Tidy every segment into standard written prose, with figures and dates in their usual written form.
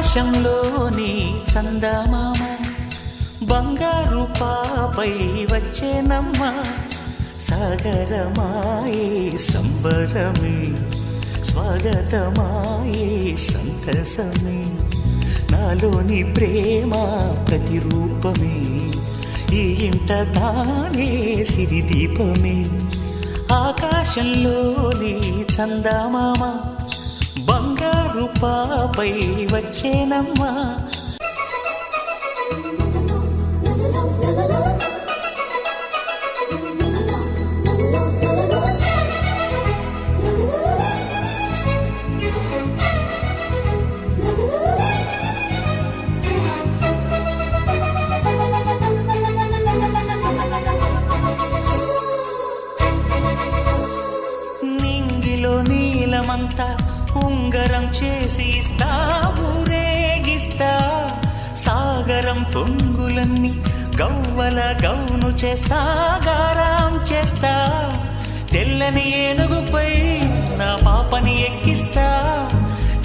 ఆకాశంలోని చందమామ బంగారు పాపై వచ్చేనమ్మ సాగరమాయే సంబరమే స్వాగతమాయే సంతసమే నాలోని ప్రేమ ప్రతిరూపమే ఈ ఇంట తానే సిరిదీపమే ఆకాశంలోని చందమామ బంగారు పాపై వచ్చేనమ్మా నింగిలో నీలమంతా ఉంగరం చేసి ఇస్తా ఊరేగిస్తా సాగరం పొంగులన్నీ గవ్వల గౌను చేస్తా గారాం చేస్తా తెల్లని ఏనుగుపై నా పాపని ఎక్కిస్తా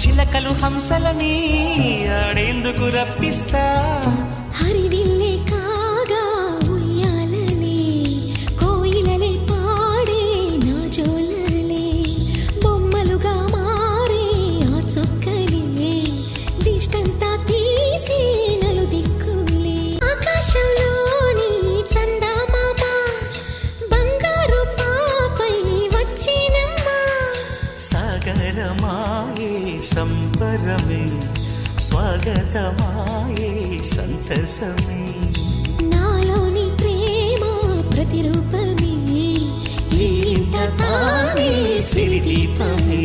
చిలకలు హంసలని ఆడేందుకు రప్పిస్తా హరివిల్లే కాగా ఉయ్యాలలే కోయిలలే పాడే నా జోలలే బొమ్మలుగా మారే ఆ చొక్కలే దిష్టంతా తీసి నలు దిక్కులే ఆకాశంలోని చందమామ బంగారు పాపై వచ్చినమ్మా సాగరమాయే సంబరమే స్వాగతమాయే సంతసమే నాలోని ప్రేమ ప్రతిరూపమే ఈ ఇంట తానే సిరిదీపమే